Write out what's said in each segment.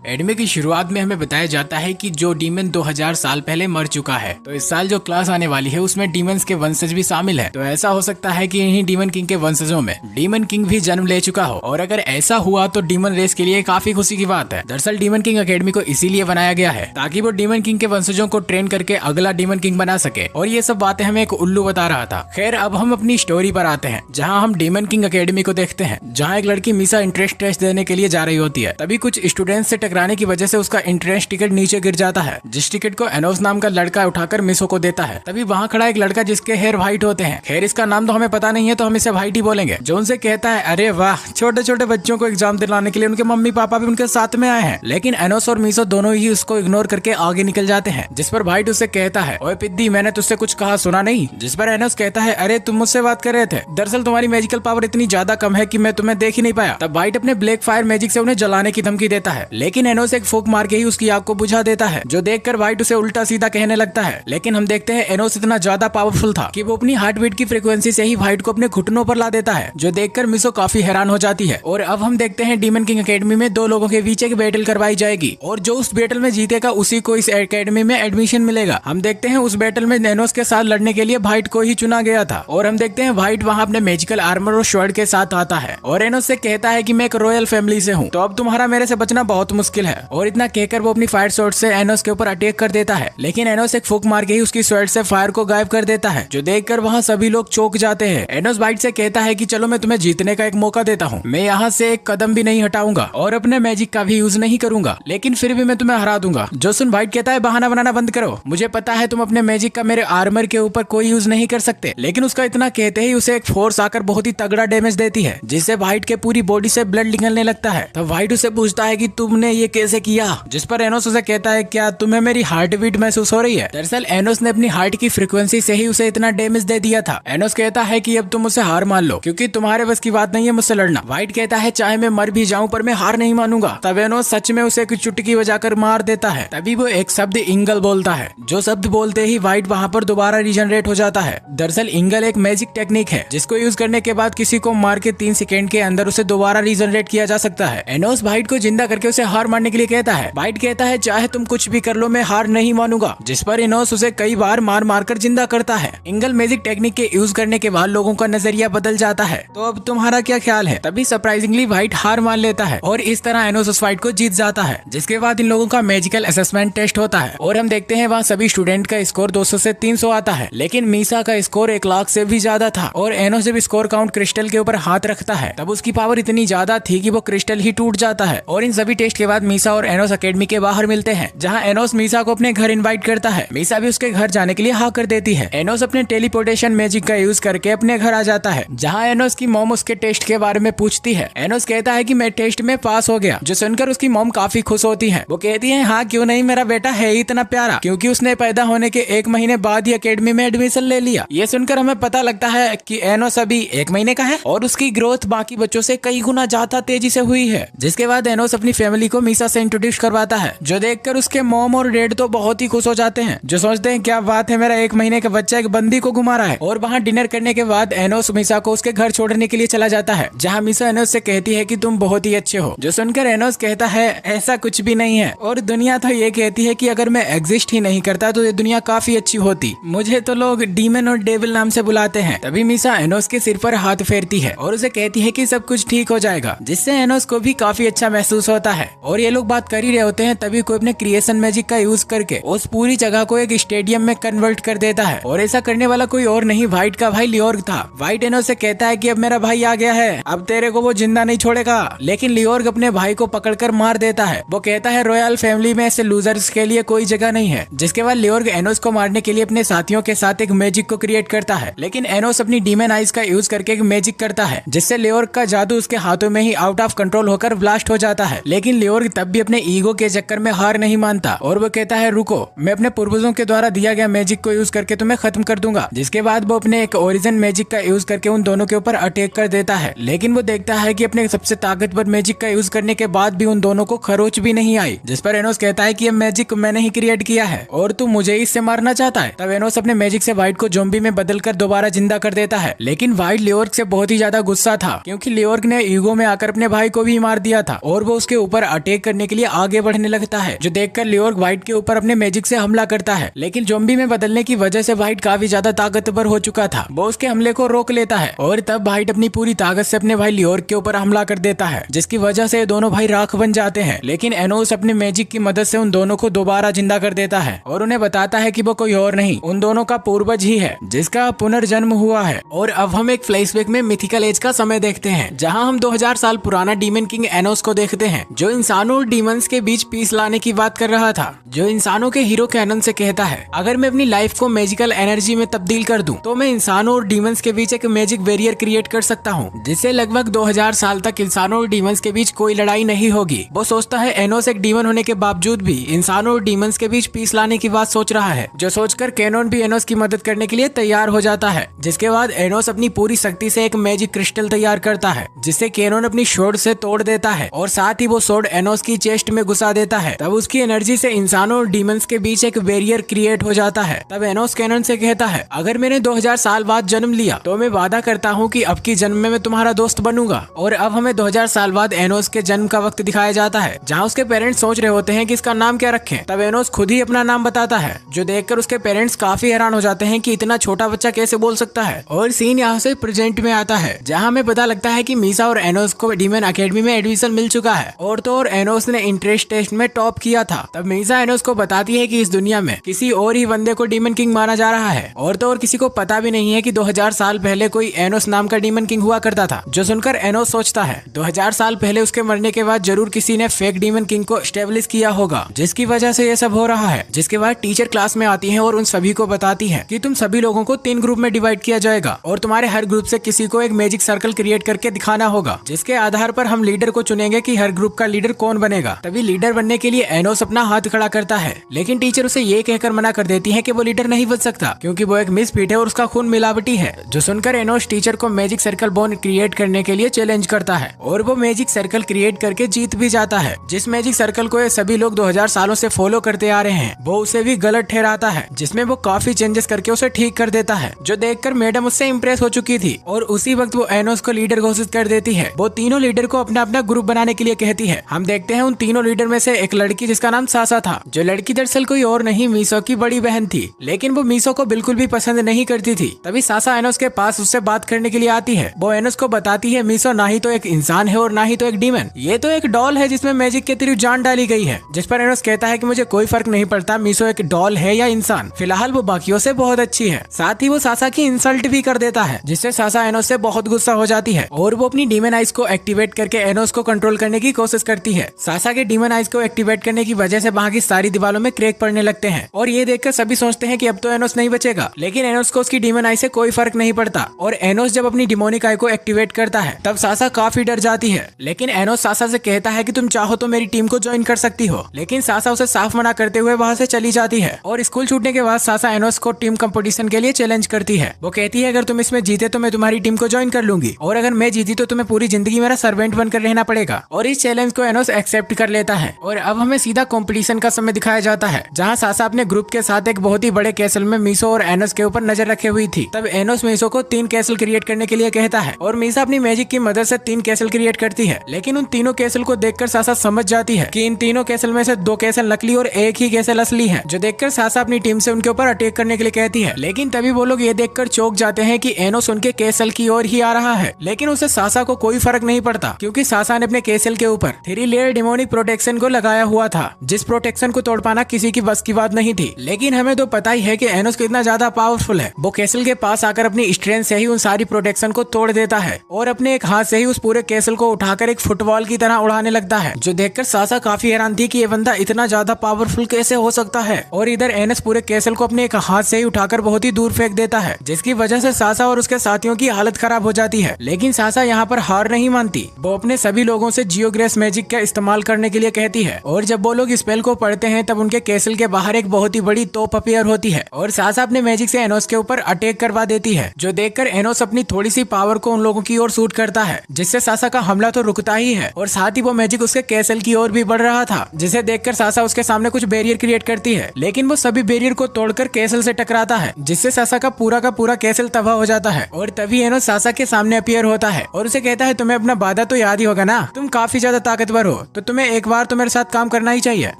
Anime की शुरुआत में हमें बताया जाता है कि जो डीमन 2000 साल पहले मर चुका है, तो इस साल जो क्लास आने वाली है उसमें डीमंस के वंशज भी शामिल है। तो ऐसा हो सकता है कि इन्हीं डीमन किंग के वंशजों में डीमन किंग भी जन्म ले चुका हो, और अगर ऐसा हुआ तो डीमन रेस के लिए काफी खुशी की बात है। दरअसल डीमन किंग अकेडमी को इसीलिए बनाया गया है ताकि वो डीमन किंग के वंशजों को ट्रेन करके अगला डीमन किंग बना सके, और ये सब बातें हमें एक उल्लू बता रहा था। खैर, अब हम अपनी स्टोरी पर आते हैं, जहाँ हम डीमन किंग अकेडमी को देखते हैं, जहाँ एक लड़की मीसा इंट्रेंस टेस्ट देने के लिए जा रही होती है। तभी कुछ स्टूडेंट्स से टकराने की वजह से उसका इंट्रेंस टिकट नीचे गिर जाता है, जिस टिकट को एनोस नाम का लड़का उठाकर मिसो को देता है। तभी वहाँ खड़ा एक लड़का जिसके हेयर व्हाइट होते हैं, खैर इसका नाम तो हमें पता नहीं है तो हम इसे व्हाइट ही बोलेंगे, जो उनसे कहता है अरे वाह, छोटे छोटे बच्चों को एग्जाम दिलाने के लिए उनके मम्मी पापा भी उनके साथ में आए हैं। लेकिन एनोस और मिसो दोनों ही उसको इग्नोर करके आगे निकल जाते हैं, जिस पर व्हाइट उससे कहता है ओए पिद्दी, मैंने तुझसे कुछ कहा सुना नहीं? जिस पर एनोस कहता है अरे तुम मुझसे बात कर रहे थे, दरअसल तुम्हारी मैजिकल पावर इतनी ज्यादा कम है कि मैं तुम्हें देख ही नहीं पाया। तब व्हाइट अपने ब्लैक फायर मैजिक से उन्हें जलाने की धमकी देता है, लेकिन एनोस एक फूंक मार के ही उसकी आग को बुझा देता है, जो देखकर व्हाइट उसे उल्टा सीधा कहने लगता है। लेकिन हम देखते हैं एनोस इतना ज्यादा पावरफुल था कि वो अपनी हार्ट बीट की फ्रीक्वेंसी से ही व्हाइट को अपने घुटनों पर ला देता है, जो देखकर मिसो काफी हैरान हो जाती है। और अब हम देखते हैं डीमन किंग अकेडमी में दो लोगों के बीच एक बैटल करवाई जाएगी, और जो उस बैटल में जीतेगा उसी को इस अकेडमी में एडमिशन मिलेगा। हम देखते हैं उस बैटल में एनोस के साथ लड़ने के लिए व्हाइट को ही चुना गया था, और हम देखते हैं व्हाइट वहाँ अपने मैजिकल आर्मर और स्वॉर्ड के साथ आता है, और एनोस से कहता है कि मैं एक रॉयल फैमिली से हूँ, तो अब तुम्हारा मेरे से बचना बहुत मुश्किल है। और इतना कहकर वो अपनी फायर स्वॉर्ड से एनोस के ऊपर अटैक कर देता है, लेकिन एनोस एक फूंक मार के ही उसकी स्वॉर्ड से फायर को गायब कर देता है, जो देखकर वहाँ सभी लोग चौंक जाते हैं। एनोस व्हाइट से कहता है कि चलो मैं तुम्हें जीतने का एक मौका देता हूँ, मैं यहाँ से एक कदम भी नहीं हटाऊंगा और अपने मैजिक का भी यूज नहीं करूंगा, लेकिन फिर भी मैं तुम्हें हरा दूंगा। जो सुन व्हाइट कहता है बहाना बनाना बंद करो, मुझे पता है तुम अपने मैजिक का मेरे आर्मर के ऊपर कोई यूज नहीं कर सकते। लेकिन उसका इतना कहते ही उसे एक फोर्स आकर बहुत ही तगड़ा डैमेज देती है, जिससे व्हाइट के पूरी बॉडी से ब्लड निकलने लगता है। तब व्हाइट उसे पूछता है कि तुमने ये कैसे किया, जिस पर एनोस उसे कहता है क्या तुम्हें मेरी हार्ट बीट महसूस हो रही है? दरअसल एनोस ने अपनी हार्ट की फ्रीक्वेंसी से ही उसे इतना डैमेज दे दिया था। एनोस कहता है कि अब तुम मुझसे हार मान लो, क्योंकि तुम्हारे बस की बात नहीं है मुझसे लड़ना। व्हाइट कहता है चाहे मैं मर भी जाऊं पर मैं हार नहीं मानूंगा। तब एनोस सच में उसे कुछ चुटकी बजाकर मार देता है। तभी वो एक शब्द इंगल बोलता है, जो शब्द बोलते ही व्हाइट वहाँ पर दोबारा रीजनरेट हो जाता है। दरअसल इंगल एक मैजिक टेक्निक है, जिसको यूज करने के बाद किसी को मार के 3 सेकेंड के अंदर उसे दोबारा रीजनरेट किया जा सकता है। एनोस व्हाइट को जिंदा करके उसे हार मारने के लिए कहता है। व्हाइट कहता है चाहे तुम कुछ भी कर लो मैं हार नहीं मानूंगा, जिस पर एनोस उसे कई बार मार मार कर जिंदा करता है। इंगल मैजिक टेक्निक के यूज करने के बाद लोगों का नजरिया बदल जाता है। तो अब तुम्हारा क्या ख्याल है? तभी सरप्राइजिंगली व्हाइट हार मान लेता है, और इस तरह एनोस उस फाइट को जीत जाता है। जिसके बाद इन लोगों का मैजिकल असेसमेंट टेस्ट होता है, और हम देखते हैं वहाँ सभी स्टूडेंट का स्कोर 200 से 300 आता है, लेकिन मीसा का स्कोर 1 लाख से भी ज्यादा था। और एनोस जब स्कोर काउंट क्रिस्टल के ऊपर हाथ रखता है, तब उसकी पावर इतनी ज्यादा थी कि वो क्रिस्टल ही टूट जाता है। और इन सभी टेस्ट के बाद मीसा और एनोस अकेडमी के बाहर मिलते हैं, जहाँ एनोस मीसा को अपने घर इनवाइट करता है। मीसा भी उसके घर जाने के लिए हाँ कर देती है। एनोस अपने टेलीपोर्टेशन मैजिक का यूज करके अपने घर आ जाता है, जहाँ एनोस की मॉम उसके टेस्ट के बारे में पूछती है। एनोस कहता है कि मैं टेस्ट में पास हो गया, जो सुनकर उसकी मॉम काफी खुश होती है। वो कहती है हाँ क्यों नहीं, मेरा बेटा है ही इतना प्यारा, क्योंकि उसने पैदा होने के 1 महीने बाद ही अकेडमी में एडमिशन ले लिया। ये सुनकर हमें पता लगता है कि एनोस अभी 1 महीने का है, और उसकी ग्रोथ बाकी बच्चों से कई गुना ज्यादा तेजी से हुई है। जिसके बाद एनोस अपनी फैमिली को मीसा से इंट्रोड्यूस करवाता है, जो देखकर उसके मॉम और डैड तो बहुत ही खुश हो जाते हैं, जो सोचते हैं क्या बात है, मेरा 1 महीने का बच्चा एक बंदी को घुमा रहा है। और वहाँ डिनर करने के बाद एनोस मीसा को उसके घर छोड़ने के लिए चला जाता है, जहाँ मीसा एनोस से कहती है कि तुम बहुत ही अच्छे हो, जो सुनकर एनोस कहता है ऐसा कुछ भी नहीं है, और दुनिया तो ये कहती है कि अगर मैं एग्जिस्ट ही नहीं करता तो ये दुनिया काफी अच्छी होती, मुझे तो लोग डीमन और डेविल नाम से बुलाते हैं। तभी मीसा एनोस के सिर पर हाथ फेरती है और उसे कहती है कि सब कुछ ठीक हो जाएगा, जिससे एनोस को भी काफी अच्छा महसूस होता है। और ये लोग बात कर ही रहे होते हैं, तभी कोई अपने क्रिएशन मैजिक का यूज करके उस पूरी जगह को एक स्टेडियम में कन्वर्ट कर देता है, और ऐसा करने वाला कोई और नहीं व्हाइट का भाई लियोर्ग था। व्हाइट एनोस से कहता है कि अब मेरा भाई आ गया है, अब तेरे को वो जिंदा नहीं छोड़ेगा, लेकिन लियोर्ग अपने भाई को पकड़कर मार देता है। वो कहता है रॉयल फैमिली में ऐसे लूजर्स के लिए कोई जगह नहीं है। जिसके बाद लियोर्ग एनोस को मारने के लिए अपने साथियों के साथ एक मैजिक को क्रिएट करता है, लेकिन एनोस अपनी डीमन आइज का यूज करके एक मैजिक करता है, जिससे लियोर्ग का जादू उसके हाथों में ही आउट ऑफ कंट्रोल होकर ब्लास्ट हो जाता है। लेकिन लियोर्ग तब भी अपने ईगो के चक्कर में हार नहीं मानता, और वो कहता है रुको, मैं अपने पूर्वजों के द्वारा दिया गया मैजिक को यूज करके तुम्हें खत्म कर दूंगा। जिसके बाद वो अपने एक ओरिजिन मैजिक का यूज करके उन दोनों के ऊपर अटैक कर देता है, लेकिन वो देखता है कि अपने सबसे ताकतवर मैजिक का यूज करने के बाद भी उन दोनों को खरोच भी नहीं आई। जिस पर एनोस कहता है कि ये मैजिक मैंने ही क्रिएट किया है और तू मुझे इससे मारना चाहता है। तब एनोस अपने मैजिक से व्हाइट को ज़ॉम्बी में बदलकर दोबारा जिंदा कर देता है, लेकिन व्हाइट लियोर्ग से बहुत ही ज्यादा गुस्सा था, क्योंकि लियोर्ग ने ईगो में आकर अपने भाई को भी मार दिया था और वो उसके ऊपर अटैक अटैक करने के लिए आगे बढ़ने लगता है, जो देखकर लियोर्ग व्हाइट के ऊपर अपने मैजिक से हमला करता है। लेकिन ज़ॉम्बी में बदलने की वजह से व्हाइट काफी ज्यादा ताकतवर हो चुका था। वो उसके हमले को रोक लेता है और तब व्हाइट अपनी पूरी ताकत से अपने भाई लियोर्ग के ऊपर हमला कर देता है, जिसकी वजह से दोनों भाई राख बन जाते हैं। लेकिन एनोस अपने मैजिक की मदद से उन दोनों को दोबारा जिंदा कर देता है और उन्हें बताता है कि वो कोई और नहीं, उन दोनों का पूर्वज ही है जिसका पुनर्जन्म हुआ है। और अब हम एक फ्लैशबैक में मिथिकल एज का समय देखते हैं, जहां हम 2000 साल पुराना डीमन किंग एनोस को देखते हैं, जो इंसानों और डीमंस के बीच पीस लाने की बात कर रहा था, जो इंसानों के हीरो कैनन से कहता है अगर मैं अपनी लाइफ को मैजिकल एनर्जी में तब्दील कर दूं तो मैं इंसानों और डीमंस के बीच एक मैजिक बैरियर क्रिएट कर सकता हूं, जिससे लगभग 2000 साल तक इंसानों और डीमंस के बीच कोई लड़ाई नहीं होगी। वो सोचता है एनोस एक डीमन होने के बावजूद भी इंसानों और डीमंस के बीच पीस लाने की बात सोच रहा है, जो सोचकर कैनन भी एनोस की मदद करने के लिए तैयार हो जाता है। जिसके बाद एनोस अपनी पूरी शक्ति से एक मैजिक क्रिस्टल तैयार करता है, जिससे कैनन अपनी शॉर्ड से तोड़ देता है और साथ ही वो शॉर्ड एनोस की चेस्ट में घुसा देता है। तब उसकी एनर्जी से इंसानों और डीमंस के बीच एक बैरियर क्रिएट हो जाता है। तब एनोस कैनन से कहता है अगर मैंने 2000 साल बाद जन्म लिया तो मैं वादा करता हूँ कि अब की जन्म में मैं तुम्हारा दोस्त बनूंगा। और अब हमें 2000 साल बाद एनोस के जन्म का वक्त दिखाया जाता है, जहाँ उसके पेरेंट्स सोच रहे होते हैं कि इसका नाम क्या रखें। तब एनोस खुद ही अपना नाम बताता है, जो देखकर उसके पेरेंट्स काफी हैरान हो जाते हैं कि इतना छोटा बच्चा कैसे बोल सकता है। और सीन यहाँ से प्रेजेंट में आता है, जहाँ हमें पता लगता है कि मीसा और एनोस को डीमन एकेडमी में एडमिशन मिल चुका है और तो और एनोस ने इंट्रेंस टेस्ट में टॉप किया था। तब मीसा एनोस को बताती है कि इस दुनिया में किसी और ही बंदे को डीमन किंग माना जा रहा है और तो और किसी को पता भी नहीं है कि 2000 साल पहले कोई एनोस नाम का डीमन किंग हुआ करता था। जो सुनकर एनोस सोचता है 2000 साल पहले उसके मरने के बाद जरूर किसी ने फेक डीमन किंग को एस्टेब्लिश किया होगा, जिसकी वजह से ये सब हो रहा है। जिसके बाद टीचर क्लास में आती है और उन सभी को बताती है कि तुम सभी लोगों को 3 ग्रुप में डिवाइड किया जाएगा और तुम्हारे हर ग्रुप से किसी को एक मैजिक सर्कल क्रिएट करके दिखाना होगा, जिसके आधार पर हम लीडर को चुनेंगे कि हर ग्रुप का लीडर कौन बनेगा। तभी लीडर बनने के लिए एनोस अपना हाथ खड़ा करता है, लेकिन टीचर उसे ये कहकर मना कर देती है कि वो लीडर नहीं बन सकता क्योंकि वो एक मिसफिट है और उसका खून मिलावटी है। जो सुनकर एनोस टीचर को मैजिक सर्कल बोन क्रिएट करने के लिए चैलेंज करता है और वो मैजिक सर्कल क्रिएट करके जीत भी जाता है। जिस मैजिक सर्कल को ये सभी लोग 2000 सालों से फॉलो करते आ रहे हैं, वो उसे भी गलत ठहराता है, जिसमें वो काफी चेंजेस करके उसे ठीक कर देता है, जो देखकर मैडम उससे इम्प्रेस हो चुकी थी। और उसी वक्त वो एनोस को लीडर घोषित कर देती है। वो तीनों लीडर को अपना अपना ग्रुप बनाने के लिए कहती है। हम देखते हैं उन तीनों लीडर में से एक लड़की जिसका नाम सासा था, जो लड़की दरअसल कोई और नहीं मीसो की बड़ी बहन थी, लेकिन वो मीसो को बिल्कुल भी पसंद नहीं करती थी। तभी सासा एनोस के पास उससे बात करने के लिए आती है। वो एनोस को बताती है मीसो ना ही तो एक इंसान है और ना ही तो एक डीमन, ये तो एक डॉल है जिसमें मैजिक के थ्रू जान डाली गई है। जिस पर एनोस कहता है कि मुझे कोई फर्क नहीं पड़ता मीसो एक डॉल है या इंसान, फिलहाल वो बाकियों से बहुत अच्छी है। साथ ही वो सासा की इंसल्ट भी कर देता है, जिससे सासा एनोस से बहुत गुस्सा हो जाती है और वो अपनी डीमन आइज को एक्टिवेट करके एनोस को कंट्रोल करने की कोशिश करती है। सासा के डीमन आइज को एक्टिवेट करने की वजह से वहाँ की सारी दीवारों में क्रैक पड़ने लगते हैं और ये देखकर सभी सोचते हैं कि अब तो एनोस नहीं बचेगा, लेकिन एनोस को उसकी डीमन आई से कोई फर्क नहीं पड़ता। और एनोस जब अपनी डिमोनिक आई को एक्टिवेट करता है तब सासा काफी डर जाती है, लेकिन एनोस सासा से कहता है कि तुम चाहो तो मेरी टीम को ज्वाइन कर सकती हो, लेकिन सासा उसे साफ मना करते हुए वहाँ से चली जाती है। और स्कूल छूटने के बाद सासा एनोस को टीम कंपटीशन के लिए चैलेंज करती है। वो कहती है अगर तुम इसमें जीते तो मैं तुम्हारी टीम को ज्वाइन कर लूंगी और अगर मैं जीती तो तुम्हें पूरी जिंदगी मेरा सर्वेंट बनकर रहना पड़ेगा। और इस चैलेंज को एनोस एक्सेप्ट कर लेता है। और अब हमें सीधा कंपटीशन का समय दिखाया जाता है, जहाँ सासा अपने ग्रुप के साथ एक बहुत ही बड़े कैसल में मीसो और एनोस के ऊपर नजर रखे हुई थी। तब एनोस मीसो को 3 कैसल क्रिएट करने के लिए कहता है और मीसा अपनी मैजिक की मदद से 3 कैसल क्रिएट करती है। लेकिन उन तीनों कैसल को देखकर सासा समझ जाती है कि इन तीनों कैसल में से 2 कैसल नकली और एक ही कैसल असली है, जो देखकर सासा अपनी टीम से उनके ऊपर अटैक करने के लिए कहती है। लेकिन तभी वो लोग ये देखकर चौंक जाते हैं कि एनोस उनके कैसल की ओर ही आ रहा है, लेकिन उसे सासा को कोई फर्क नहीं पड़ता क्योंकि सासा ने अपने कैसल के ऊपर 3 लेयर डिमोनिक प्रोटेक्शन को लगाया हुआ था, जिस प्रोटेक्शन को तोड़ पाना किसी की बस की बात नहीं थी। लेकिन हमें तो पता ही है कि एनोस कितना ज्यादा पावरफुल है। वो कैसल के पास आकर अपनी स्ट्रेंथ से ही उन सारी प्रोटेक्शन को तोड़ देता है और अपने एक हाथ से ही उस पूरे कैसल को उठाकर एक फुटबॉल की तरह उड़ाने लगता है, जो देखकर सासा काफी हैरान थी कि ये बंदा इतना ज्यादा पावरफुल कैसे हो सकता है। और इधर एनोस पूरे कैसल को अपने एक हाथ से ही उठाकर बहुत ही दूर फेंक देता है, जिसकी वजह से सासा और उसके साथियों की हालत खराब हो जाती है। लेकिन सासा यहाँ पर हार नहीं मानती। वो अपने सभी लोगों से जियोग्रेस मैजिक का इस्तेमाल करने के लिए कहती है और जब वो लोग स्पेल को पढ़ते हैं तब उनके कैसल के बाहर एक बहुत ही बड़ी तोप अपीयर होती है और सासा अपने मैजिक से एनोस के ऊपर अटैक करवा देती है, जो देखकर एनोस अपनी थोड़ी सी पावर को उन लोगों की ओर शूट करता है, जिससे सासा का हमला तो रुकता ही है और साथ ही वो मैजिक उसके कैसल की ओर भी बढ़ रहा था, जिसे देखकर सासा उसके सामने कुछ बैरियर क्रिएट करती है। लेकिन वो सभी बैरियर को तोड़कर कैसल से टकराता है, जिससे सासा का पूरा कैसल तबाह हो जाता है। और तभी एनोस सासा के सामने अपीयर होता है और उसे कहता है तुम्हें अपना वादा तो याद ही होगा ना, तुम काफी ज्यादा ताकतवर हो, तो तुम्हें एक बार तो मेरे साथ काम करना ही चाहिए।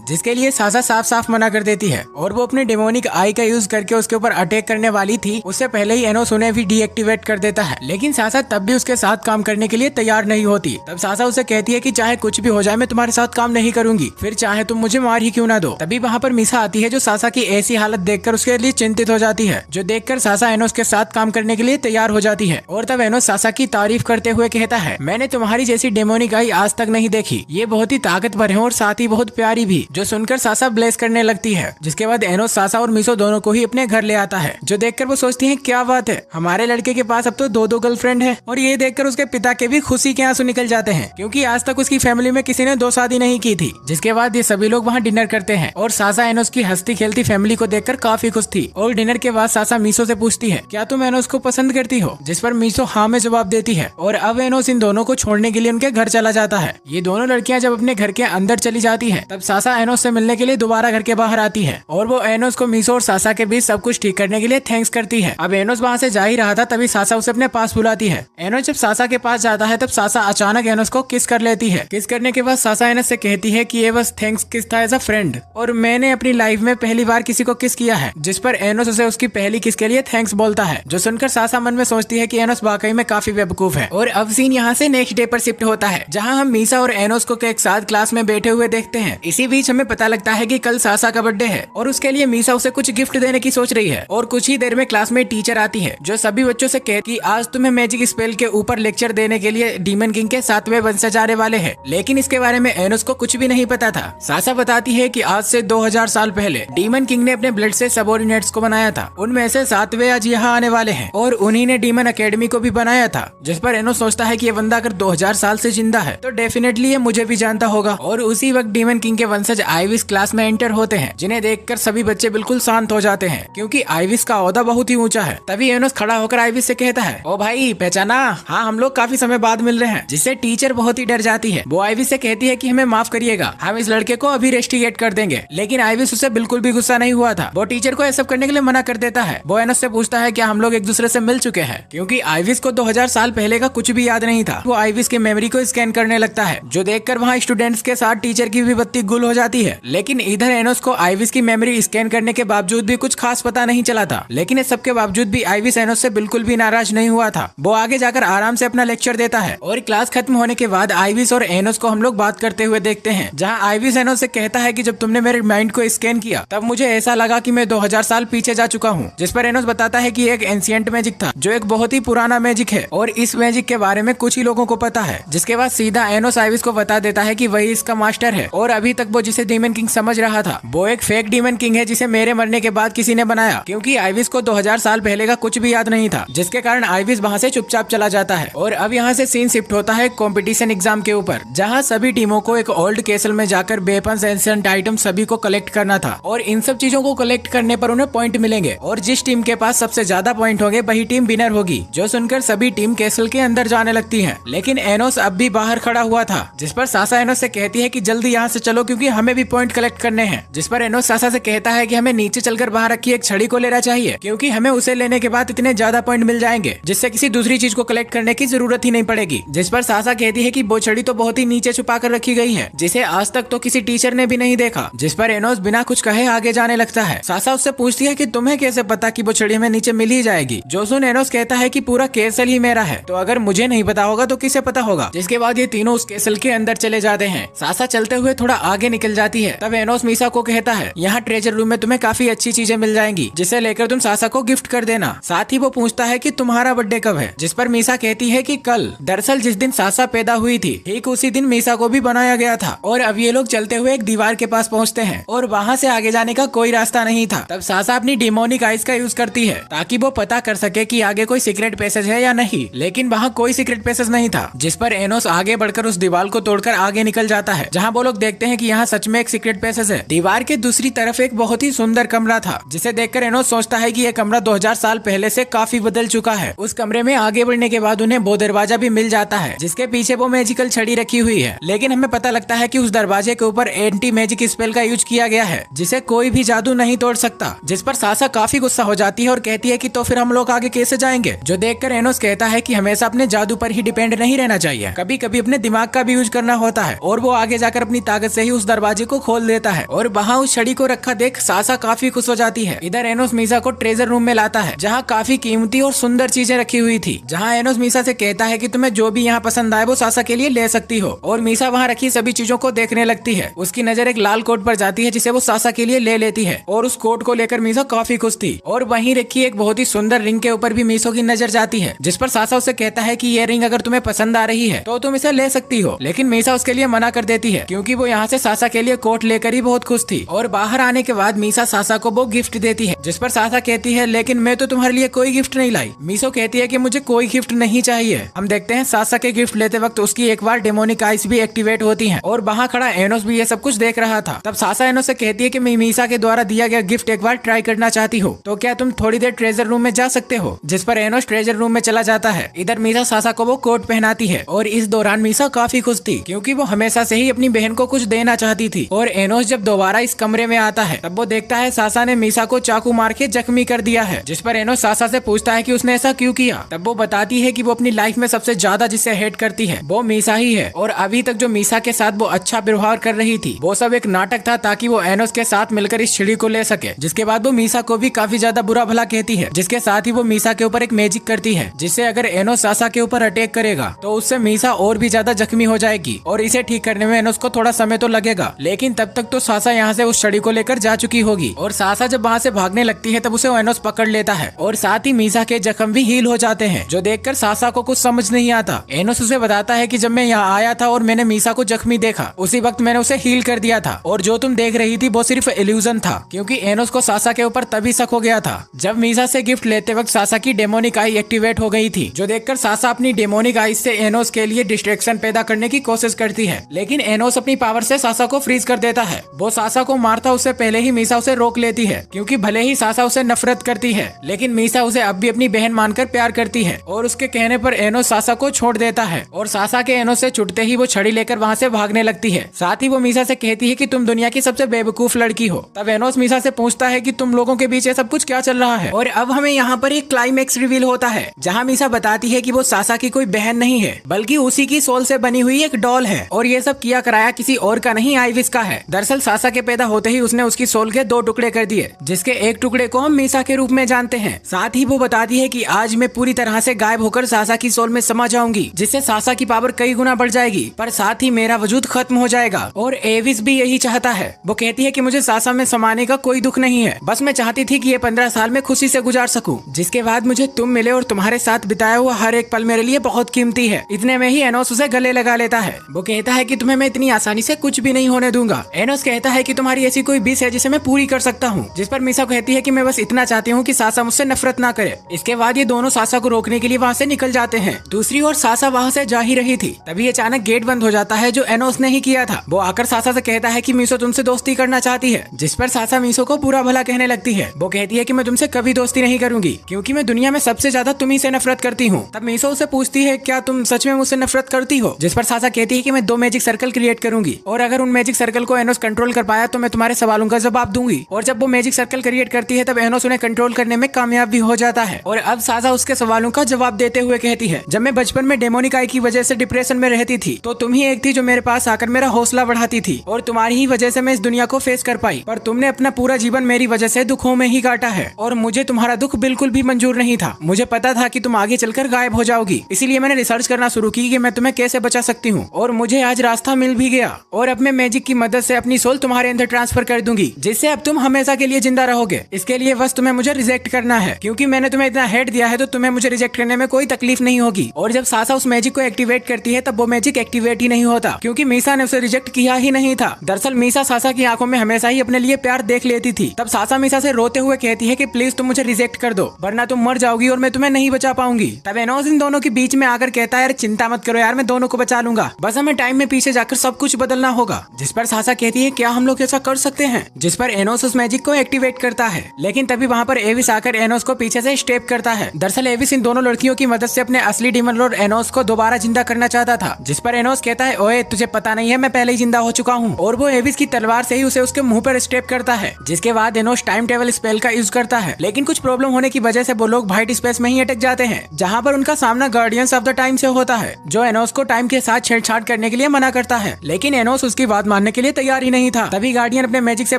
जिसके लिए सासा साफ साफ मना कर देती है और वो अपने डेमोनिक आई का यूज करके उसके ऊपर अटैक करने वाली थी। उससे पहले ही एनोस उन्हें भी डीएक्टिवेट कर देता है, लेकिन सासा तब भी उसके साथ काम करने के लिए तैयार नहीं होती। तब सासा उसे कहती है कि चाहे कुछ भी हो जाए मैं तुम्हारे साथ काम नहीं करूंगी, फिर चाहे तुम मुझे मार ही क्यों ना दो। तभी वहाँ पर मीसा आती है जो सासा की ऐसी हालत देखकर उसके लिए चिंतित हो जाती है, जो देखकर सासा एनोस के साथ काम करने के लिए तैयार हो जाती है। और तब एनोस सासा की तारीफ करते हुए कहता है, मैंने तुम्हारी जैसी डेमोनिक आई आज तक नहीं देखी, ये बहुत ही ताकतवर है और साथ ही बहुत प्यारी भी। जो सुनकर सासा ब्लेस करने लगती है। जिसके बाद एनोस सासा और मीसो दोनों को ही अपने घर ले आता है, जो देखकर वो सोचती है क्या बात है, हमारे लड़के के पास अब तो दो गर्लफ्रेंड है। और ये देखकर उसके पिता के भी खुशी के आंसू निकल जाते हैं, क्योंकि आज तक उसकी फैमिली में किसी ने 2 शादी नहीं की थी। जिसके बाद ये सभी लोग वहाँ डिनर करते हैं और सासा एनोस की हंसती खेलती फैमिली को देखकर काफी खुश थी। और डिनर के बाद सासा मीसो से पूछती है, क्या तुम एनोस को पसंद करती हो? जिस पर मीसो हाँ में जवाब देती है। और अब एनोस इन दोनों को छोड़ने के लिए उनके घर चला जाता है। ये दोनों लड़कियां जब अपने घर के अंदर चली जाती है, तब सासा एनोस से मिलने के लिए दोबारा घर के बाहर आती है और वो एनोस को मीसो और सासा के बीच सब कुछ ठीक करने के लिए थैंक्स करती है। अब एनोस वहाँ से जा ही रहा था, तभी सासा उसे अपने पास बुलाती है। एनोस जब सासा के पास जाता है, तब सासा अचानक एनोस को किस कर लेती है। किस करने के बाद सासा एनोस से कहती है कि ये बस थैंक्स किस था एज अ फ्रेंड, और मैंने अपनी लाइफ में पहली बार किसी को किस किया है। जिस पर एनोस उसे उसकी पहली किस के लिए थैंक्स बोलता है, जो सुनकर सासा मन में सोचती है कि एनोस वाकई में काफी बेवकूफ है। और अब सीन यहाँ से नेक्स्ट डे पर शिफ्ट होता है, जहाँ हम मीसा और एनोस को एक साथ क्लास में बैठे हुए देखते हैं। इसी बीच हमें पता लगता है कि कल सासा का बर्थडे है और उसके लिए मीसा उसे कुछ गिफ्ट देने की सोच रही है। और कुछ ही देर में क्लास में टीचर आती है, जो सभी बच्चों से कहती कि आज तुम्हें मैजिक स्पेल के ऊपर लेक्चर देने के लिए डीमन किंग के 7वें वंशज आने वाले हैं। लेकिन इसके बारे में एनोस को कुछ भी नहीं पता था। सासा बताती है कि आज से 2000 साल पहले डीमन किंग ने अपने ब्लड से सबऑर्डिनेट्स को बनाया था, उनमें से 7वें आज यहाँ आने वाले हैं और उन्हीं ने डीमन अकेडमी को भी बनाया था। जिस पर एनोस सोचता है कि ये बंदा अगर 2000 साल से जिंदा है तो डेफिनेटली ये मुझे भी जानता होगा। और उसी वक्त डीमन किंग के वंशज आइविस क्लास में एंटर होते हैं, जिन्हें देखकर सभी बच्चे बिल्कुल शांत हो जाते हैं, क्योंकि आइविस का ओहदा बहुत ही ऊंचा है। तभी एनोस खड़ा होकर आइविस से कहता है, ओ भाई पहचाना? हाँ, हम लोग काफी समय बाद मिल रहे हैं। जिससे टीचर बहुत ही डर जाती है। वो आइविस से कहती है कि हमें माफ करिएगा, हम इस लड़के को अभी रेस्टिगेट कर देंगे। लेकिन आइविस उससे बिल्कुल भी गुस्सा नहीं हुआ था। वो टीचर को ऐसा करने के लिए मना कर देता है। वो एनोस से पूछता है क्या हम लोग एक दूसरे से मिल चुके हैं, क्योंकि आइविस को 2000 साल पहले का कुछ भी याद नहीं था। वो आइविस की मेमोरी को स्कैन करने लगता है, जो देखकर वहाँ स्टूडेंट्स के साथ टीचर की भी बत्ती गुल हो जाती है। लेकिन इधर एनोस को आइविस की मेमोरी स्कैन करने के बावजूद भी कुछ खास पता नहीं चला था। लेकिन इस सबके बावजूद भी आइविस एनोस से बिल्कुल भी नाराज नहीं हुआ था। वो आगे जाकर आराम से अपना लेक्चर देता है। और क्लास खत्म होने के बाद आइविस और एनोस को हम लोग बात करते हुए देखते हैं, जहाँ आइविस एनोस से कहता है कि जब तुमने मेरे माइंड को स्कैन किया तब मुझे ऐसा लगा कि मैं 2000 साल पीछे जा चुका हूँ। जिस पर एनोस बताता है कि एक एंशिएंट मैजिक था, जो एक बहुत ही पुराना मैजिक है और इस मैजिक के बारे में कुछ ही लोगों को पता है। जिसके बाद सीधा एनोस आइविस को बता देता है कि वही इसका मास्टर है और अभी तक वो जिसे डीमन किंग समझ रहा था वो एक फेक डीमन किंग है, जिसे मेरे मरने के बाद किसी ने बनाया, क्योंकि आइविस को 2000 साल पहले का कुछ भी याद नहीं था। जिसके कारण आइविस वहाँ से चुपचाप चला जाता है। और अब यहाँ से सीन शिफ्ट होता है कंपटीशन एग्जाम के ऊपर, जहाँ सभी टीमों को एक ओल्ड कैसल में जाकर वेपन्स, एंशिएंट आइटम सभी को कलेक्ट करना था। और इन सब चीजों को कलेक्ट करने पर उन्हें पॉइंट मिलेंगे और जिस टीम के पास सबसे ज्यादा पॉइंट होंगे वही टीम विनर होगी। जो सुनकर सभी टीम कैसल के अंदर जाने लगती है, लेकिन एनोस अब भी बाहर खड़ा हुआ था। जिस पर सासा एनोस से कहती है कि जल्दी यहाँ से चलो, क्योंकि हमें भी पॉइंट कलेक्ट करने हैं। जिस पर एनोस सासा से कहता है कि हमें नीचे चलकर बाहर रखी एक छड़ी को लेना चाहिए, क्योंकि हमें उसे लेने के बाद इतने ज्यादा पॉइंट मिल जाएंगे जिससे किसी दूसरी चीज को कलेक्ट करने की जरूरत ही नहीं पड़ेगी। जिस पर सासा कहती है कि वो छड़ी तो बहुत ही नीचे छुपा कर रखी गई है, जिसे आज तक तो किसी टीचर ने भी नहीं देखा। जिस पर एनोस बिना कुछ कहे आगे जाने लगता है। सासा उससे पूछती है कि तुम्हें कैसे पता कि वो छड़ी हमें नीचे मिल ही जाएगी। जो सुन एनोस कहता है कि पूरा कैसल ही मेरा है, तो अगर मुझे नहीं पता होगा तो किसे पता होगा। जिसके बाद ये तीनों उस कैसल के अंदर चले जाते हैं। सासा चलते हुए थोड़ा आगे निकल जाती है। तब एनोस मीसा को कहता है यहाँ ट्रेजर रूम में तुम्हें काफी अच्छी चीजें मिल जाएंगी, जिसे लेकर तुम सासा को गिफ्ट कर देना। साथ ही वो पूछता है कि तुम्हारा बर्थडे कब है। जिस पर मीसा कहती है कि कल। दरअसल जिस दिन सासा पैदा हुई थी ठीक उसी दिन मीसा को भी बनाया गया था। और अब ये लोग चलते हुए एक दीवार के पास पहुँचते हैं और वहाँ से आगे जाने का कोई रास्ता नहीं था। तब सासा अपनी डिमोनिक आइज का यूज करती है ताकि वो पता कर सके कि आगे कोई सीक्रेट पैसेज है या नहीं, लेकिन वहाँ कोई सीक्रेट पैसेज नहीं था। जिस पर एनोस आगे बढ़कर उस दीवार को तोड़कर आगे निकल जाता है, जहाँ वो लोग देखते हैं कि यहाँ सच में एक सीक्रेट पैसेज है। दीवार के दूसरी तरफ एक बहुत ही सुंदर कमरा था, जिसे देखकर एनोस सोचता है कि यह कमरा 2000 साल पहले से काफी बदल चुका है। उस कमरे में आगे बढ़ने के बाद उन्हें वो दरवाजा भी मिल जाता है, जिसके पीछे वो मैजिकल छड़ी रखी हुई है। लेकिन हमें पता लगता है कि उस दरवाजे के ऊपर एंटी मैजिक स्पेल का यूज किया गया है, जिसे कोई भी जादू नहीं तोड़ सकता। जिस पर सासा काफी गुस्सा हो जाती है और कहती है कि तो फिर हम लोग आगे कैसे जाएंगे। जो देखकर एनोस कहता है कि हमेशा अपने जादू पर ही डिपेंड नहीं रहना चाहिए, कभी कभी अपने दिमाग का भी यूज करना होता है और वो आगे जाकर अपनी ताकत से ही उस दरवाजे को खोल देता है और वहाँ उस छड़ी को रखा देख सासा काफी खुश हो जाती है। इधर एनोस मीसा को ट्रेजर रूम में लाता है जहाँ काफी कीमती और सुंदर चीजें रखी हुई थी, जहाँ एनोस मीसा से कहता है कि तुम्हें जो भी यहाँ पसंद आए वो सासा के लिए ले सकती हो। और मीसा वहाँ रखी सभी चीजों को देखने लगती है। उसकी नजर एक लाल कोट पर जाती है जिसे वो सासा के लिए ले लेती है और उस कोट को लेकर मीसा काफी खुश थी। और वहीं रखी एक बहुत ही सुंदर रिंग के ऊपर भी मीसो की नजर जाती है, जिस पर सासा उसे कहता है कि ये रिंग अगर तुम्हें पसंद आ रही है तो तुम इसे ले सकती हो। लेकिन मीसा उसके लिए मना कर देती है क्योंकि वो यहाँ से सासा के लिए कोट लेकर ही बहुत खुश थी। और बाहर आने के बाद मीसा सासा को वो गिफ्ट देती है, जिस पर सासा कहती है लेकिन मैं तो तुम्हारे लिए कोई गिफ्ट नहीं लाई। मीसो कहती है कि मुझे कोई गिफ्ट नहीं चाहिए। हम देखते हैं सासा के गिफ्ट लेते वक्त उसकी एक बार डेमोनिक आइज भी एक्टिवेट होती हैं और वहाँ खड़ा एनोस भी ये सब कुछ देख रहा था। तब सासा एनोस से कहती है कि मैं मीसा के द्वारा दिया गया गिफ्ट एक बार ट्राई करना चाहती हूँ, तो क्या तुम थोड़ी देर ट्रेजर रूम में जा सकते हो। जिस पर एनोस ट्रेजर रूम में चला जाता है। इधर मीसा सासा को वो कोट पहनाती है और इस दौरान मीसा काफी खुश थी क्योंकि वो हमेशा से ही अपनी बहन को कुछ देना चाहती थी। और एनोस जब दोबारा इस कमरे में आता है तब वो देखता है सासा ने मीसा को चाकू मार के जख्मी कर दिया है। जिस पर एनोस सासा से पूछता है कि उसने ऐसा क्यों किया। तब वो बताती है कि वो अपनी लाइफ में सबसे ज्यादा जिससे हेट करती है वो मीसा ही है और अभी तक जो मीसा के साथ वो अच्छा व्यवहार कर रही थी वो सब एक नाटक था ताकि वो एनोस के साथ मिलकर इस चिड़ी को ले सके। जिसके बाद वो मीसा को भी काफी ज्यादा बुरा भला कहती है, जिसके साथ ही वो मीसा के ऊपर एक मैजिक करती है जिससे अगर एनोस सासा के ऊपर अटैक करेगा तो उससे मीसा और भी ज्यादा जख्मी हो जाएगी और इसे ठीक करने में एनोस को थोड़ा समय तो लगेगा। लेकिन तब तक तो सासा यहाँ से उस छड़ी को लेकर जा चुकी होगी और सासा जब वहाँ से भागने लगती है तब उसे एनोस पकड़ लेता है और साथ ही मीसा के जख्म भी हील हो जाते हैं, जो देखकर सासा को कुछ समझ नहीं आता। एनोस उसे बताता है कि जब मैं यहाँ आया था और मैंने मीसा को जख्मी देखा उसी वक्त मैंने उसे हील कर दिया था और जो तुम देख रही थी वो सिर्फ इल्यूजन था, क्योंकि एनोस को सासा के ऊपर तभी शक हो गया था जब मीसा से गिफ्ट लेते वक्त सासा की डेमोनिक आई एक्टिवेट हो गई थी, जो देखकर सासा अपनी डेमोनिक आई से एनोस के लिए डिस्ट्रैक्शन पैदा करने की कोशिश करती है। लेकिन एनोस अपनी पावर से सासा को फ्रीज कर देता है। वो सासा को मारता उससे पहले ही मीसा उसे रोक लेती है क्योंकि भले ही सासा उसे नफरत करती है लेकिन मीसा उसे अब भी अपनी बहन मानकर प्यार करती है और उसके कहने पर एनोस सासा को छोड़ देता है और सासा के एनोस से छुटते ही वो छड़ी लेकर वहाँ से भागने लगती है। साथ ही वो मीसा से कहती है कि तुम दुनिया की सबसे बेवकूफ लड़की हो। तब एनोस मीसा से पूछता है कि तुम लोगों के बीच ये सब कुछ क्या चल रहा है। और अब हमें यहाँ पर एक क्लाइमेक्स रिवील होता है जहाँ मीसा बताती है कि वो सासा की कोई बहन नहीं है बल्कि उसी की सोल से बनी हुई एक डॉल है और ये सब किया कराया किसी और का नहीं आइविस का है। दरअसल सासा के पैदा होते ही उसने उसकी सोल के 2 टुकड़े कर दिए, जिसके एक टुकड़े को हम मीसा के रूप में जानते हैं। साथ ही वो बताती है कि आज मैं पूरी तरह से गायब होकर सासा की सोल में समा जाऊंगी, जिससे सासा की पावर कई गुना बढ़ जाएगी पर साथ ही मेरा वजूद खत्म हो जाएगा। और एविस भी यही चाहता है। वो कहती है कि मुझे सासा में समाने का कोई दुख नहीं है, बस मैं चाहती थी कि ये 15 साल में खुशी से गुजार सकूं, जिसके बाद मुझे तुम मिले और तुम्हारे साथ बिताया हुआ हर एक पल मेरे लिए बहुत कीमती है। इतने में ही एनोस उसे गले लगा लेता है। वो कहता है कि तुम्हें मैं इतनी आसानी से कुछ भी नहीं होने दूंगा। एनोस कहता है कि तुम्हारी ऐसी कोई विश है जिसे मैं पूरी कर सकता हूँ। जिस पर मीसा कहती है कि मैं बस इतना चाहती हूँ कि सासा मुझसे नफरत ना करे। इसके बाद ये दोनों सासा को रोकने के लिए वहाँ से निकल जाते हैं। दूसरी ओर सासा वहाँ से जा ही रही थी, तभी अचानक गेट बंद हो जाता है जो एनोस ने ही किया था। वो आकर सासा से कहता है कि मीसो तुमसे दोस्ती करना चाहती है, जिस पर सासा मीसो को बुरा भला कहने लगती है। वो कहती है कि मैं तुमसे कभी दोस्ती नहीं करूंगी क्योंकि मैं दुनिया में सबसे ज्यादा तुम्ही से नफरत करती हूँ। तब मीसो उसे पूछती है क्या तुम सच में मुझसे नफरत करती हो, जिस पर सासा कहती है कि मैं 2 मैजिक सर्कल क्रिएट करूंगी और अगर उन मैजिक सर्कल को एनोस कंट्रोल कर पाया तो मैं तुम्हारे सवालों का जवाब दूंगी। और जब वो मैजिक सर्कल क्रिएट करती है तब एनोस उन्हें कंट्रोल करने में कामयाब भी हो जाता है। और अब सासा उसके सवालों का जवाब देते हुए कहती है, जब मैं बचपन में डेमोनिक आई की वजह से डिप्रेशन में रहती थी तो तुम ही एक थी जो मेरे पास आकर मेरा हौसला बढ़ाती थी और तुम्हारी ही वजह से मैं इस दुनिया को फेस कर पाई, पर तुमने अपना पूरा जीवन मेरी वजह से दुखों में ही काटा है और मुझे तुम्हारा दुख बिल्कुल भी मंजूर नहीं था। मुझे पता था कि तुम आगे चलकर गायब हो जाओगी, इसीलिए मैंने रिसर्च करना शुरू की कि मैं तुम्हें कैसे बचा सकती हूँ और मुझे आज रास्ता मिल भी गया। और अब मैं मैजिक की मदद से अपनी सोल तुम्हारे अंदर ट्रांसफर कर दूंगी, जिससे अब तुम हमेशा के लिए जिंदा रहोगे। इसके लिए बस तुम्हें मुझे रिजेक्ट करना है, क्योंकि मैंने तुम्हें इतना हेट दिया है तो तुम्हें मुझे रिजेक्ट करने में कोई तकलीफ नहीं होगी। और जब सासा उस मैजिक को एक्टिवेट करती है तब वो मैजिक एक्टिवेट ही नहीं होता, क्योंकि मीसा ने उसे रिजेक्ट किया ही नहीं था। दरअसल मीसा सासा की आंखों में हमेशा ही अपने लिए प्यार देख लेती थी। तब सासा मीसा से रोते हुए कहती है कि प्लीज तुम मुझे रिजेक्ट कर दो, वरना तुम मर जाओगी और मैं तुम्हें नहीं बचा पाऊंगी। तब एनोस इन दोनों के बीच में आकर कहता है, चिंता मत करो यार, मैं दोनों को बचा लूंगा, बस हमें टाइम में पीछे जाकर सब कुछ बदलना होगा। जिस पर सासा कहती है क्या हम लोग ऐसा कर सकते हैं, जिस पर एनोस उस मैजिक को एक्टिवेट करता है। लेकिन तभी वहाँ पर एविस आकर एनोस को पीछे से स्टेप करता है। दरअसल एविस इन दोनों लड़कियों की मदद से अपने असली डीमन लॉर्ड एनोस को दोबारा जिंदा करना चाहता था। जिस पर एनोस कहता है, ओए तुझे पता नहीं है मैं पहले ही जिंदा हो चुका हूँ। और वो एविस की तलवार से ही उसे उसके मुंह पर स्टेप करता है। जिसके बाद एनोस टाइम ट्रेवल स्पेल का यूज करता है, लेकिन कुछ प्रॉब्लम होने की वजह से वो लोग वाइट स्पेस में ही अटक जाते हैं, जहाँ पर उनका सामना गार्डियंस ऑफ द टाइम से होता है, जो एनोस को टाइम के साथ छेड़छाड़ करने करने के लिए मना करता है, लेकिन एनोस उसकी बात मानने के लिए तैयार ही नहीं था। तभी गार्डियन अपने मैजिक से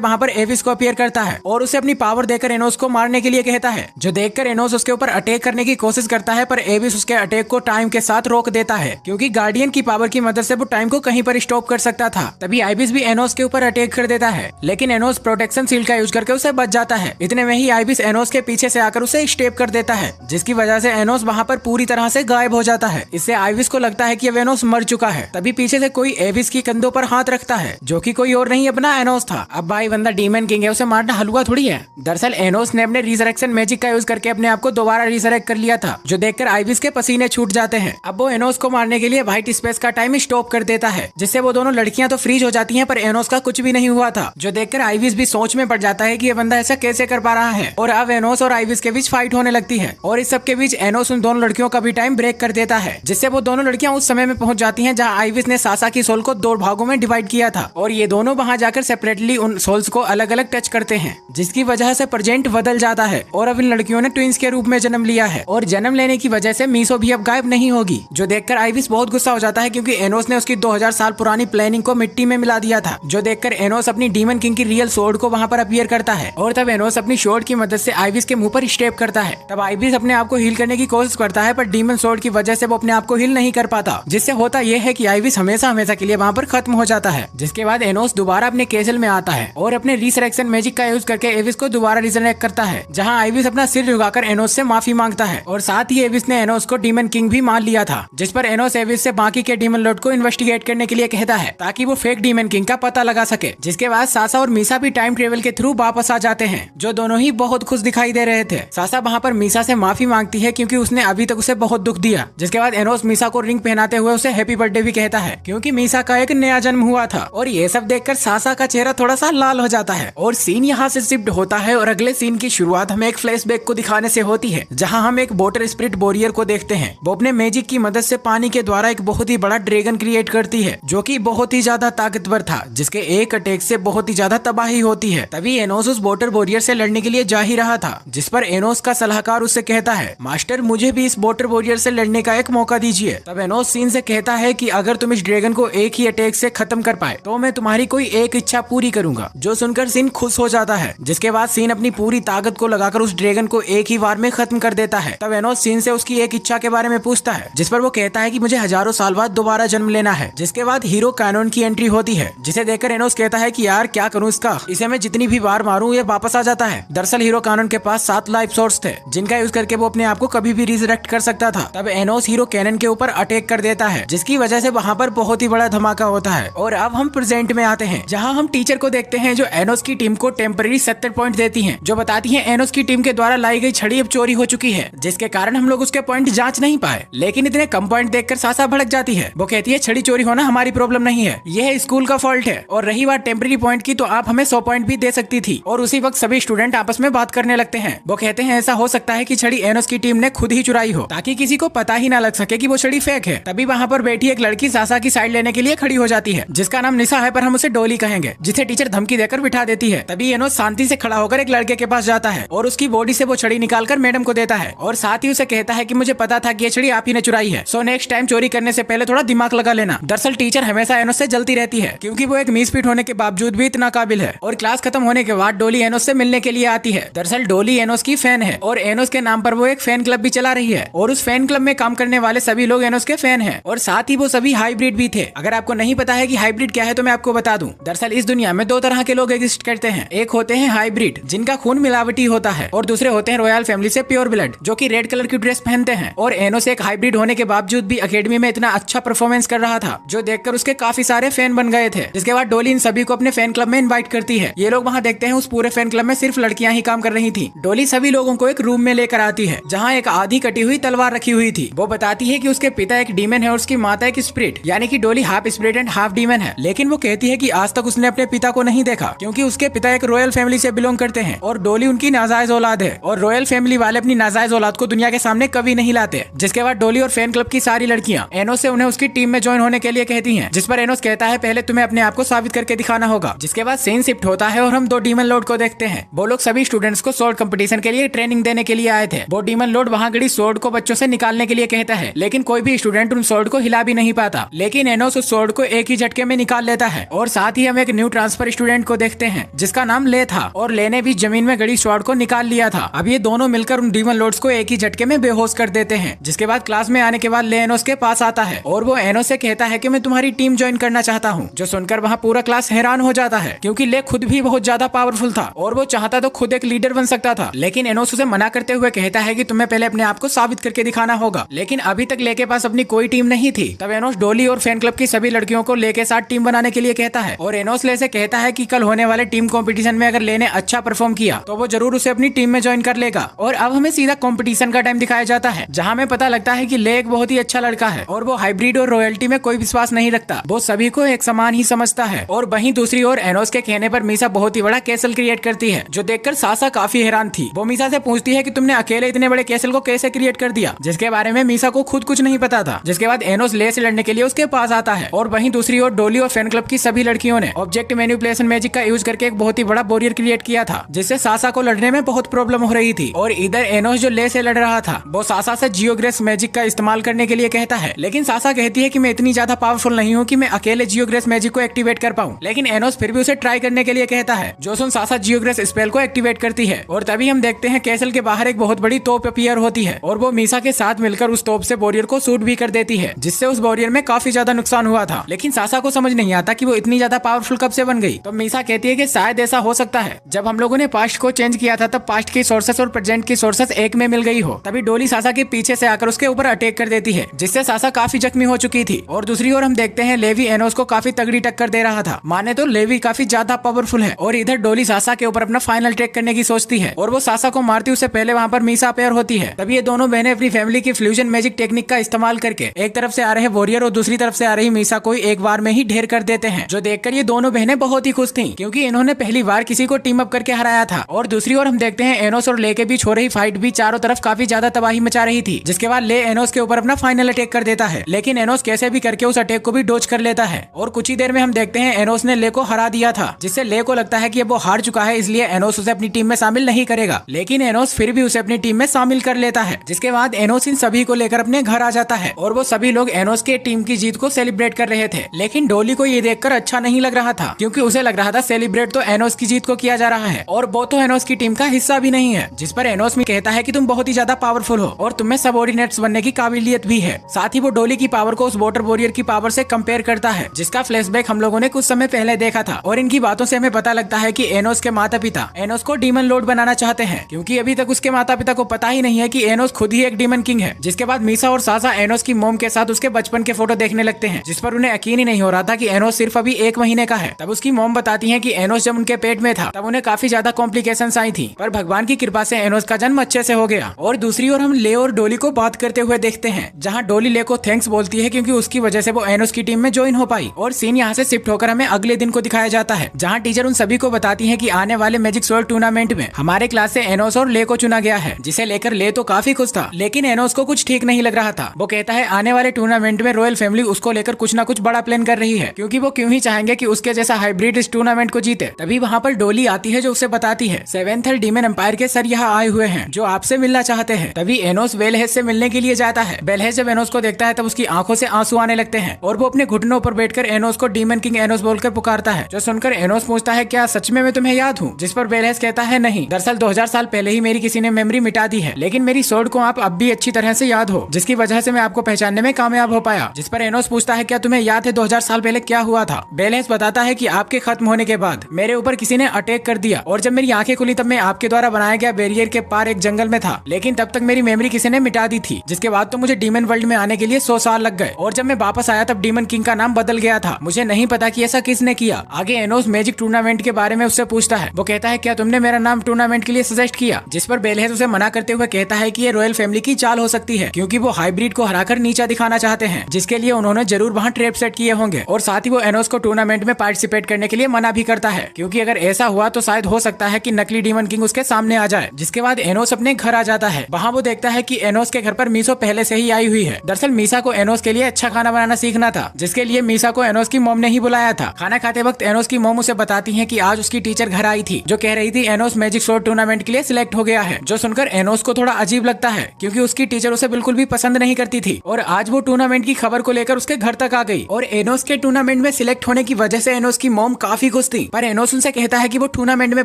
वहाँ पर एविस को अपीयर करता है और उसे अपनी पावर देकर एनोस को मारने के लिए कहता है, जो देखकर एनोस उसके ऊपर अटैक करने की कोशिश करता है, पर एविस उसके अटैक को टाइम के साथ रोक देता है, क्योंकि गार्डियन की पावर की मदद से वो टाइम को कहीं पर स्टॉप कर सकता था। तभी आइबिस भी एनोस के ऊपर अटैक कर देता है, लेकिन एनोस प्रोटेक्शन शील्ड का यूज करके उसे बच जाता है। इतने में ही आइबिस एनोस के पीछे से आकर उसे स्टेप कर देता है, जिसकी वजह से एनोस वहाँ पर पूरी तरह से गायब हो जाता है। इससे आइबिस को लगता है कि अब एनोस मर चुका है। तभी पीछे से कोई एविस की कंधों पर हाथ रखता है, जो कि कोई और नहीं अपना एनोस था। अब भाई बंदा डीमन किंग है, उसे मारना हलवा थोड़ी है। दरअसल एनोस ने अपने रिजरेक्शन मैजिक का यूज करके अपने आप को दोबारा रिजरेक्ट कर लिया था, जो देखकर आइबिस के पसीने छूट जाते हैं। अब वो एनोस को मारने के लिए व्हाइट स्पेस का टाइम स्टॉप कर देता है, जिससे वो दोनों लड़कियां तो फ्रीज हो जाती हैं, पर एनोस का कुछ भी नहीं हुआ था, जो देखकर आइबिस भी सोच में पड़ जाता है कि ये बंदा ऐसा कैसे कर पा रहा है। और अब एनोस और आइबिस के बीच फाइट होने लगती है, और इस सब के बीच एनोस उन दोनों लड़कियों का भी टाइम ब्रेक कर देता है, जिससे वो दोनों लड़कियां उस समय में पहुंच जाती हैं जहां आइबिस ने सासा की सोल को 2 भागों में डिवाइड किया था, और ये दोनों वहां जाकर सेपरेटली उन सोल्स को अलग अलग टच करते हैं, जिसकी वजह से प्रेजेंट बदल जाता है और अब इन लड़कियों ने ट्विंस के रूप में जन्म लिया है। और जन्म लेने की वजह से मीसो भी अब गायब नहीं होगी, जो देखकर आइबिस बहुत गुस्सा हो जाता है, क्योंकि एनोस ने उसकी 2000 साल पुरानी प्लानिंग को मिट्टी में मिला दिया था। जो देखकर एनोस अपनी डीमन किंग की रियल सोर्ड को वहां पर अपीयर करता है, और तब एनोस अपनी सोर्ड की मदद से आइबिस के मुंह पर स्टेप करता है। तब आइबिस अपने आप को हील करने की कोशिश करता है, पर डीमन सोर्ड की वजह से वो अपने आप को हील नहीं कर पाता, जिससे होता यह है कि आइबिस हमेशा हमेशा के लिए वहाँ पर खत्म हो जाता है। जिसके बाद एनोस दोबारा अपने केसल में आता है और अपने रिसरेक्शन मैजिक का यूज करके एविस को दोबारा रिजरेक्ट करता है, जहाँ आइबिस अपना सिर झुकाकर एनोस से माफी मांगता है, और साथ ही एविस ने एनोस को डीमन किंग भी मान लिया था। जिस पर एनोस एविस से बाकी के डीमन लॉर्ड को इन्वेस्टिगेट करने के लिए कहता है, ताकि वो फेक डीमन किंग का पता लगा सके। जिसके बाद सासा और मीसा भी टाइम ट्रेवल के थ्रू वापस आ जाते हैं, जो दोनों ही बहुत खुश दिखाई दे रहे थे। सासा वहाँ पर मीसा से माफी मांगती है, क्योंकि उसने अभी तक उसे बहुत दुख दिया। जिसके बाद एनोस मीसा को रिंग पहनाते हुए उसे हैप्पी बर्थडे भी कहता है, क्योंकि मीसा का एक नया जन्म हुआ था। और ये सब देखकर सासा का चेहरा थोड़ा सा लाल हो जाता है, और सीन यहाँ से शिफ्ट होता है, और अगले सीन की शुरुआत हमें एक फ्लैशबैक को दिखाने से होती है, जहाँ हम एक वाटर स्पिरिट वॉरियर को देखते हैं। वो अपने मैजिक की मदद से पानी के द्वारा एक बहुत ही बड़ा ड्रैगन क्रिएट करती है, जो कि बहुत ही ज्यादा ताकतवर था, जिसके एक अटैक से बहुत ही ज्यादा तबाही होती है। तभी एनोस उस वाटर वॉरियर से लड़ने के लिए जा ही रहा था, जिस पर एनोस का सलाहकार उससे कहता है, मास्टर मुझे भी इस वाटर वॉरियर से लड़ने का एक मौका दीजिए। तब एनोस सीन से कहता है कि अगर तुम इस ड्रैगन को एक ही अटैक से खत्म कर पाए तो मैं तुम्हारी कोई एक इच्छा पूरी करूंगा। जो सुनकर सीन खुश हो जाता है। जिसके बाद सीन अपनी पूरी ताकत को लगाकर उस ड्रैगन को एक ही बार में खत्म कर देता है। तब एनोस सीन से उसकी एक इच्छा के बारे में पूछता है, जिस पर वो कहता है कि मुझे हजारों साल बाद दोबारा जन्म लेना है। जिसके बाद हीरो कैनन की एंट्री होती है, जिसे देखकर एनोस कहता है कि यार क्या करूं इसका, इसे मैं जितनी भी बार मारूं ये वापस आ जाता है। दरअसल हीरो कैनन के पास 7 लाइफ सोर्स थे, जिनका यूज करके वो अपने आप को कभी भी रिजरेक्ट कर सकता था। तब एनोस हीरो कैनन के ऊपर अटैक कर देता है, जिसकी वजह से वहाँ पर बहुत ही बड़ा धमाका होता है। और अब हम प्रेजेंट में आते हैं, जहाँ हम टीचर को देखते हैं, जो एनोस की टीम को टेम्पररी 70 पॉइंट देती हैं, जो बताती हैं एनोस की टीम के द्वारा लाई गई छड़ी अब चोरी हो चुकी है, जिसके कारण हम लोग उसके पॉइंट जांच नहीं पाए। लेकिन इतने कम पॉइंट देखकर सासा भड़क जाती है। वो कहती है छड़ी चोरी होना हमारी प्रॉब्लम नहीं है, यह स्कूल का फॉल्ट है। और रही बात टेम्पररी पॉइंट की, तो आप हमें 100 पॉइंट भी दे सकती थी। और उसी वक्त सभी स्टूडेंट आपस में बात करने लगते हैं। वो कहते हैं ऐसा हो सकता है कि छड़ी एनोस की टीम ने खुद ही चुराई हो, ताकि किसी को पता ही ना लग सके कि वो छड़ी फेक है। तभी वहाँ पर बैठी एक लड़की सासा की साइड लेने के लिए खड़ी हो जाती है, जिसका नाम निशा है, पर हम उसे डोली कहेंगे, जिसे टीचर धमकी देकर बिठा देती है। तभी एनोस शांति से खड़ा होकर एक लड़के के पास जाता है और उसकी बॉडी से वो छड़ी निकालकर मैडम को देता है, और साथ ही उसे कहता है कि मुझे पता था कि ये छड़ी आप ही ने चुराई है, सो नेक्स्ट टाइम चोरी करने से पहले थोड़ा दिमाग लगा लेना। दरअसल टीचर हमेशा एनोस से जलती रहती है, क्योंकि वो एक मिसफिट होने के बावजूद भी इतना काबिल है। और क्लास खत्म होने के बाद डोली एनोस से मिलने के लिए आती है। दरअसल डोली एनोस की फैन है, और एनोस के नाम पर वो एक फैन क्लब भी चला रही है, और उस फैन क्लब में काम करने वाले सभी लोग एनोस के फैन हैं, और साथ ही वो सभी हाइब्रिड भी थे। अगर आपको नहीं पता है कि हाइब्रिड क्या है तो मैं आपको बता दूं। दरअसल इस दुनिया में 2 तरह के लोग एग्जिस्ट करते हैं। एक होते हैं हाइब्रिड, जिनका खून मिलावटी होता है, और दूसरे होते हैं रॉयल फैमिली से प्योर ब्लड, जो कि रेड कलर की ड्रेस पहनते हैं। और एनोस एक हाइब्रिड होने के बावजूद भी अकेडमी में इतना अच्छा परफॉर्मेंस कर रहा था, जो देखकर उसके काफी सारे फैन बन गए थे। जिसके बाद डोली इन सभी को अपने फैन क्लब में इनवाइट करती है। ये लोग वहाँ देखते हैं उस पूरे फैन क्लब में सिर्फ लड़कियां ही काम कर रही थी। डोली सभी लोगों को एक रूम में लेकर आती है, जहाँ एक आधी कटी हुई तलवार रखी हुई थी। वो बताती है कि उसके पिता एक डीमन है और उसकी माता एक स्पिरिट, यानी कि डोली half spirit and half demon है। लेकिन वो कहती है कि आज तक उसने अपने पिता को नहीं देखा, क्योंकि उसके पिता एक रॉयल फैमिली से बिलोंग करते हैं, और डोली उनकी नाजायज औलाद है, और रॉयल फैमिली वाले अपनी नाजायज औलाद को दुनिया के सामने कभी नहीं लाते। जिसके बाद डोली और फैन क्लब की सारी लड़कियां एनोस से उन्हें उसकी टीम में ज्वाइन होने के लिए कहती हैं, जिस पर एनोस कहता है पहले तुम्हें अपने आप को साबित करके दिखाना होगा। जिसके बाद सीन शिफ्ट होता है और हम 2 डीमन लॉर्ड को देखते हैं। वो लोग सभी स्टूडेंट्स को स्वॉर्ड कंपटीशन के लिए ट्रेनिंग देने के लिए आए थे। वो डीमन लॉर्ड वहाँ गड़ी स्वॉर्ड को बच्चों से निकालने के लिए कहता है, लेकिन कोई भी स्टूडेंट उन स्वॉर्ड को हिला भी नहीं पाता। था, लेकिन एनोस उस स्वॉर्ड को एक ही झटके में निकाल लेता है। और साथ ही हम एक न्यू ट्रांसफर स्टूडेंट को देखते हैं जिसका नाम ले था, और ले ने भी जमीन में गड़ी स्वॉर्ड को निकाल लिया था। अब ये दोनों मिलकर उन डीमन लॉर्ड्स को एक ही झटके में बेहोश कर देते हैं। जिसके बाद क्लास में आने के बाद ले एनोस के पास आता है और वो एनोस से कहता है कि मैं तुम्हारी टीम ज्वाइन करना चाहता हूँ। जो सुनकर वहाँ पूरा क्लास हैरान हो जाता है, क्योंकि ले खुद भी बहुत ज्यादा पावरफुल था और वो चाहता तो खुद एक लीडर बन सकता था। लेकिन एनोस उसे मना करते हुए कहता है कि तुम्हें पहले अपने आप को साबित करके दिखाना होगा। लेकिन अभी तक ले के पास अपनी कोई टीम नहीं थी। तब एनोस डोली और फैन क्लब की सभी लड़कियों को ले के साथ टीम बनाने के लिए कहता है, और एनोस ले से कहता है कि कल होने वाले टीम कंपटीशन में अगर ले ने अच्छा परफॉर्म किया तो वो जरूर उसे अपनी टीम में ज्वाइन कर लेगा। और अब हमें सीधा कंपटीशन का टाइम दिखाया जाता है, जहाँ में पता लगता है कि ले एक बहुत ही अच्छा लड़का है और वो हाइब्रिड और रॉयल्टी में कोई विश्वास नहीं रखता। वो सभी को एक समान ही समझता है। और वहीं दूसरी ओर एनोस के कहने पर मीसा बहुत ही बड़ा कैसल क्रिएट करती है, जो देखकर सासा काफी हैरान थी। वो मीसा से पूछती है कि तुमने अकेले इतने बड़े कैसल को कैसे क्रिएट कर दिया, जिसके बारे में मीसा को खुद कुछ नहीं पता था। जिसके बाद एनोस ले से लड़ने के लिए उसके पास आता है। और वहीं दूसरी ओर डोली और फैन क्लब की सभी लड़कियों ने ऑब्जेक्ट मैनिपुलेशन मैजिक का यूज करके एक बहुत ही बड़ा बोरियर क्रिएट किया था, जिससे सासा को लड़ने में बहुत प्रॉब्लम हो रही थी। और इधर एनोस जो ले से लड़ रहा था वो सासा से जियोग्रेस मैजिक का इस्तेमाल करने के लिए कहता है, लेकिन सासा कहती है कि मैं इतनी ज्यादा पावरफुल नहीं हूँ कि मैं अकेले जियोग्रेस मैजिक को एक्टिवेट कर पाऊँ। लेकिन एनोस फिर भी उसे ट्राई करने के लिए कहता है, जो सुन सासा जियोग्रेस स्पेल को एक्टिवेट करती है। और तभी हम देखते हैं कैसल के बाहर एक बहुत बड़ी तोप अपीयर होती है और वो मीसा के साथ मिलकर उस तोप से बोरियर को शूट भी कर देती है, जिससे उस बोरियर में काफी ज्यादा नुकसान हुआ था। लेकिन सासा को समझ नहीं आता कि वो इतनी ज्यादा पावरफुल कब से बन गई। तो मीसा कहती है कि शायद ऐसा हो सकता है जब हम लोगों ने पास्ट को चेंज किया था तब पास्ट की सोर्सेस और प्रेजेंट की सोर्सेस एक में मिल गई हो। तभी डोली सासा के पीछे से आकर उसके ऊपर अटैक कर देती है, जिससे सासा काफी जख्मी हो चुकी थी। और दूसरी ओर हम देखते हैं लेवी एनोस को काफी तगड़ी टक्कर दे रहा था। माने तो लेवी काफी ज्यादा पावरफुल है। और इधर डोली सासा के ऊपर अपना फाइनल अटैक करने की सोचती है और वो सासा को मारती उससे पहले वहाँ पर मीसा अपेयर होती है। तभी ये दोनों बहनें अपनी फैमिली की फ्यूजन मैजिक टेक्निक का इस्तेमाल करके एक तरफ से आ रहे वॉरियर और दूसरी तरफ से आ रही मीसा को एक बार में ही ढेर कर देते हैं, जो देखकर ये दोनों बहनें बहुत ही खुश थी, क्योंकि इन्होंने पहली बार किसी को टीम अप करके हराया था। और दूसरी ओर हम देखते हैं एनोस और ले के बीच हो रही फाइट भी चारों तरफ काफी ज्यादा तबाही मचा रही थी। जिसके बाद ले एनोस के ऊपर अपना फाइनल अटैक कर देता है, लेकिन एनोस कैसे भी करके उस अटैक को भी डोज कर लेता है। और कुछ ही देर में हम देखते हैं एनोस ने ले को हरा दिया था, जिससे ले को लगता है कि अब वो हार चुका है, इसलिए एनोस उसे अपनी टीम में शामिल नहीं करेगा। लेकिन एनोस फिर भी उसे अपनी टीम में शामिल कर लेता है। जिसके बाद एनोस इन सभी को लेकर अपने घर आ जाता है और वो सभी लोग एनोस के टीम की जीत को सेलिब्रेट कर रहे थे। लेकिन डोली को ये देखकर अच्छा नहीं लग रहा था, क्योंकि उसे लग रहा था सेलिब्रेट तो एनोस की जीत को किया जा रहा है और वो तो एनोस की टीम का हिस्सा भी नहीं है। जिस पर एनोस में कहता है कि तुम बहुत ही ज्यादा पावरफुल हो और तुम्हें सबऑर्डिनेट्स बनने की काबिलियत भी है। साथ ही वो डोली की पावर को उस वाटर वॉरियर की पावर से कंपेयर करता है, जिसका फ्लैशबैक हम लोगों ने कुछ समय पहले देखा था। और इनकी बातों से हमें पता लगता है कि एनोस के माता पिता एनोस को डीमन लॉर्ड बनाना चाहते हैं, क्योंकि अभी तक उसके माता पिता को पता ही नहीं है कि एनोस खुद ही एक डीमन किंग है। जिसके बाद मीसा और सासा एनोस की मोम के साथ उसके बचपन के फोटो देखने लगते हैं, जिस पर उन्हें यकीन ही नहीं हो रहा था कि एनोस सिर्फ अभी 1 महीने का है। तब उसकी मोम बताती है कि एनोस जब उनके पेट में था तब उन्हें काफी ज्यादा कॉम्प्लिकेशंस आई थी, पर भगवान की कृपा से एनोस का जन्म अच्छे से हो गया। और दूसरी ओर हम ले और डोली को बात करते हुए देखते हैं, जहाँ डोली ले को थैंक्स बोलती है क्योंकि उसकी वजह से वो एनोस की टीम में ज्वाइन हो पाई। और सीन यहाँ से शिफ्ट होकर हमें अगले दिन को दिखाया जाता है, जहाँ टीचर उन सभी को बताती है कि आने वाले मैजिक स्वॉर्ड टूर्नामेंट में हमारे क्लास से एनोस और ले को चुना गया है, जिसे लेकर ले तो काफी खुश था। लेकिन एनोस को कुछ ठीक नहीं लग रहा था। वो कहता है आने वाले टूर्नामेंट में रॉयल फैमिली उसको लेकर कुछ ना कुछ बड़ा प्लान कर रही है, क्योंकि वो क्यों ही चाहेंगे कि उसके जैसा हाइब्रिड इस टूर्नामेंट को जीते। तभी वहाँ पर डोली आती है, जो उसे बताती है 7th डीमन एम्पायर के सर यहाँ आए हुए हैं, जो आपसे मिलना चाहते हैं। तभी एनोस बेलहेज से मिलने के लिए जाता है। बेलहेज जब एनोस को देखता है तब उसकी आंखों से आंसू आने लगते हैं और वो अपने घुटनों पर बैठकर एनोस को डीमन किंग एनोस बोलकर पुकारता है। जो सुनकर एनोस पूछता है क्या सच में मैं तुम्हें याद हूँ? जिस पर बेलहेज कहता है नहीं, दरअसल 2000 साल पहले ही मेरी किसी ने मेमोरी मिटा दी है, लेकिन मेरी स्वॉर्ड को आप अब भी अच्छी तरह से याद हो, जिसकी वजह से मैं आपको पहचानने में कामयाब हो पाया। जिस पर एनोस पूछता है क्या तुम्हें याद है 2000 साल पहले क्या हुआ था? बेलहेज बताता है कि आपके खत्म होने के बाद मेरे ऊपर किसी ने अटैक कर दिया और जब मेरी आंखें खुली तब मैं आपके द्वारा बनाया गया बैरियर के पार एक जंगल में था, लेकिन तब तक मेरी मेमोरी किसी ने मिटा दी थी। जिसके बाद तो मुझे डीमन वर्ल्ड में आने के लिए 100 साल लग गए और जब मैं वापस आया तब डीमन किंग का नाम बदल गया था। मुझे नहीं पता कि ऐसा किसने किया। आगे एनोस मैजिक टूर्नामेंट के बारे में उससे पूछता है। वो कहता है क्या तुमने मेरा नाम टूर्नामेंट के लिए सजेस्ट किया? जिस पर बेलहेज उसे मना करते हुए कहता है कि ये रॉयल फैमिली की चाल हो सकती है, क्योंकि वो हाइब्रिड को हराकर नीचा दिखाना चाहते हैं, जिसके लिए उन्होंने जरूर वहाँ ट्रैप सेट किए होंगे। और साथ ही वो एनोस को टूर्नामेंट में पार्टिसिपेट करने के लिए मना भी करता है, क्योंकि अगर ऐसा हुआ तो शायद हो सकता है कि नकली डीमन किंग उसके सामने आ जाए। जिसके बाद एनोस अपने घर आ जाता है। वहाँ वो देखता है कि एनोस के घर पर मीसो पहले से ही आई हुई है। दरअसल मीसा को एनोस के लिए अच्छा खाना बनाना सीखना था, जिसके लिए मीसा को एनोस की मॉम ने ही बुलाया था। खाना खाते वक्त एनोस की मॉम उसे बताती है कि आज उसकी टीचर घर आई थी, जो कह रही थी एनोस मैजिक स्वॉर्ड टूर्नामेंट के लिए सिलेक्ट हो गया है। जो सुनकर एनोस को थोड़ा अजीब लगता है, क्योंकि उसकी टीचर उसे बिल्कुल भी पसंद नहीं करती थी और आज वो टूर्नामेंट की खबर को को लेकर उसके घर तक आ गई और एनोस के टूर्नामेंट में सिलेक्ट होने की वजह से एनोस की मॉम काफी खुश थी। पर एनोस उनसे कहता है कि वो टूर्नामेंट में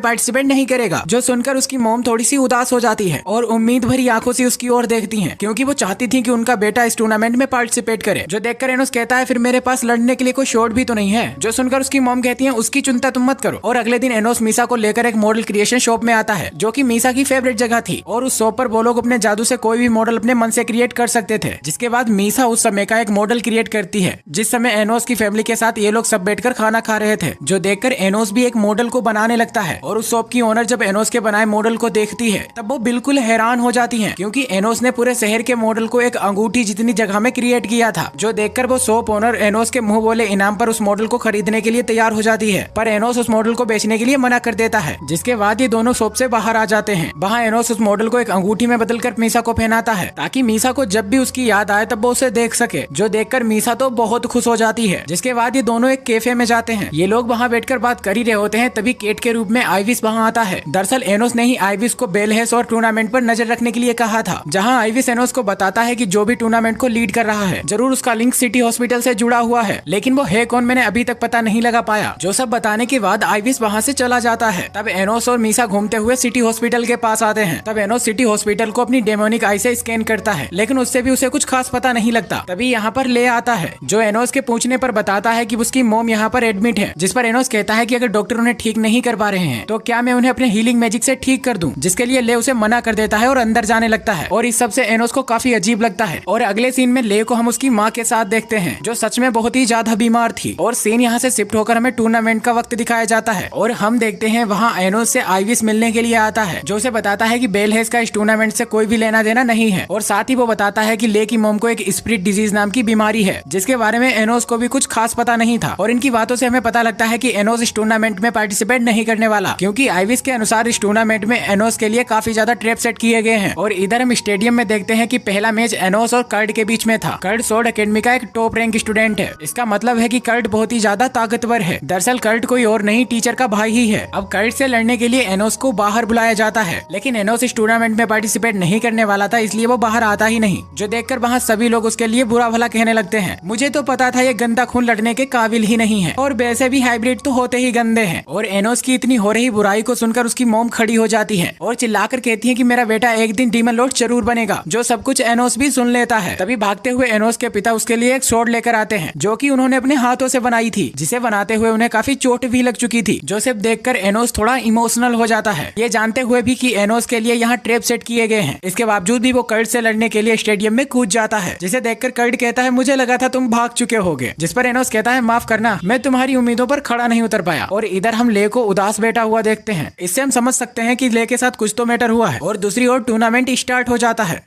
पार्टिसिपेट नहीं करेगा, जो सुनकर उसकी मॉम थोड़ी सी उदास हो जाती है और उम्मीद भरी आंखों से उसकी ओर देखती हैं, क्योंकि वो चाहती थी कि उनका बेटा इस टूर्नामेंट में पार्टिसिपेट करे। जो देखकर एनोस कहता है फिर मेरे पास लड़ने के लिए कोई शॉट भी तो नहीं है। जो सुनकर उसकी मॉम कहती है उसकी चिंता तुम मत करो। और अगले दिन एनोस मीसा को लेकर एक मॉडल क्रिएशन शॉप में आता है, जो कि मीसा की फेवरेट जगह थी और उस शॉप पर वो लोग अपने जादू से कोई भी मॉडल अपने मन से क्रिएट कर सकते थे। जिसके बाद मीसा उस समय का एक मॉडल क्रिएट करती है, जिस समय एनोस की फैमिली के साथ ये लोग सब बैठकर खाना खा रहे थे। जो देखकर एनोस भी एक मॉडल को बनाने लगता है और उस शॉप की ओनर जब एनोस के बनाए मॉडल को देखती है तब वो बिल्कुल हैरान हो जाती है, क्योंकि एनोस ने पूरे शहर के मॉडल को एक अंगूठी जितनी जगह में क्रिएट किया था। जो देखकर वो शॉप ओनर एनोस के मुंह बोले इनाम पर उस मॉडल को खरीदने के लिए तैयार हो जाती है, पर एनोस उस मॉडल को बेचने के लिए मना कर देता है। जिसके बाद ये दोनों शॉप से बाहर आ जाते हैं। वहाँ एनोस उस मॉडल को एक अंगूठी में बदलकर मीसा को पहनाता है, ताकि मीसा को जब भी उसकी याद आए तब वो उसे देख सके। जो देखकर मीसा तो बहुत खुश हो जाती है। जिसके बाद ये दोनों एक कैफे में जाते हैं। ये लोग वहाँ बैठकर बात कर ही रहे होते हैं, तभी केट के रूप में आइविस वहाँ आता है। दरअसल एनोस ने ही आइविस को बेलहेस और टूर्नामेंट पर नजर रखने के लिए कहा था, जहाँ आइविस एनोस को बताता है कि जो भी टूर्नामेंट को लीड कर रहा है जरूर उसका लिंक सिटी हॉस्पिटल से जुड़ा हुआ है, लेकिन वो है कौन मैंने अभी तक पता नहीं लगा पाया। जो सब बताने के बाद आइविस वहाँ से चला जाता है। तब एनोस और मीसा घूमते हुए सिटी हॉस्पिटल के पास आते हैं। तब एनोस सिटी हॉस्पिटल को अपनी डेमोनिक आई से स्कैन करता है, लेकिन उससे भी उसे कुछ खास पता नहीं लगता। तभी यहाँ पर ले आता है, जो एनोस के पूछने पर बताता है कि उसकी मॉम यहाँ पर एडमिट है। जिस पर एनोस कहता है कि अगर डॉक्टर उन्हें ठीक नहीं कर पा रहे हैं तो क्या मैं उन्हें अपने हीलिंग मैजिक से ठीक कर दूं, जिसके लिए ले उसे मना कर देता है और अंदर जाने लगता है। और इस सब से एनोस को काफी अजीब लगता है। और अगले सीन में ले को हम उसकी माँ के साथ देखते हैं, जो सच में बहुत ही ज्यादा बीमार थी। और सीन यहाँ से शिफ्ट होकर हमें टूर्नामेंट का वक्त दिखाया जाता है और हम देखते हैं वहाँ एनोस से आइविस मिलने के लिए आता है, जो उसे बताता है कि बेलहेस का इस टूर्नामेंट से कोई भी लेना देना नहीं है। और साथ ही वो बताता है कि ले की मॉम को एक स्पिरिट डिजीज नाम की बीमारी है, जिसके बारे में एनोस को भी कुछ खास पता नहीं था। और इनकी बातों से हमें पता लगता है कि एनोस इस टूर्नामेंट में पार्टिसिपेट नहीं करने वाला, क्योंकि आइविस के अनुसार इस टूर्नामेंट में एनोस के लिए काफी ज्यादा ट्रैप सेट किए गए हैं। और इधर हम स्टेडियम में देखते हैं कि पहला मैच एनोस और कर्ट के बीच में था। कर्ट स्वॉर्ड एकेडमी का एक टॉप रैंक स्टूडेंट है। इसका मतलब है कि कर्ट बहुत ही ज्यादा ताकतवर है। दरअसल कर्ट कोई और नहीं, टीचर का भाई ही है। अब कर्ट से लड़ने के लिए एनोस को बाहर बुलाया जाता है, लेकिन एनोस इस टूर्नामेंट में पार्टिसिपेट नहीं करने वाला था, इसलिए वो बाहर आता ही नहीं। जो देखकर वहाँ सभी लोग उसके लिए बुरा भला कहने लगते हैं। मुझे तो पता था ये गंदा खून लड़ने के काबिल ही नहीं है, और वैसे भी हाइब्रिड तो होते ही गंदे हैं। और एनोस की इतनी हो रही बुराई को सुनकर उसकी मॉम खड़ी हो जाती है और चिल्लाकर कहती है कि मेरा बेटा एक दिन डीमन लॉर्ड जरूर बनेगा। जो सब कुछ एनोस भी सुन लेता है। तभी भागते हुए एनोस के पिता उसके लिए एक स्वॉर्ड लेकर आते हैं, जो कि उन्होंने अपने हाथों से बनाई थी, जिसे बनाते हुए उन्हें काफी चोट भी लग चुकी थी। जो सिर्फ देखकर एनोस थोड़ा इमोशनल हो जाता है, ये जानते हुए भी कि एनोस के लिए यहाँ ट्रैप सेट किए गए हैं। इसके बावजूद भी वो कर्ट से लड़ने के लिए स्टेडियम में कूद जाता है, जिसे देखकर कर्ट कहता है मुझे लगा था तुम भाग चुके होगे। जिस पर एनोस कहता है माफ करना, मैं तुम्हारी उम्मीदों पर खड़ा नहीं उतर पाया। और इधर हम ले को उदास बैठा हुआ देखते हैं। इससे हम समझ सकते हैं कि ले के साथ कुछ तो मैटर हुआ है। और दूसरी ओर टूर्नामेंट स्टार्ट हो जाता है।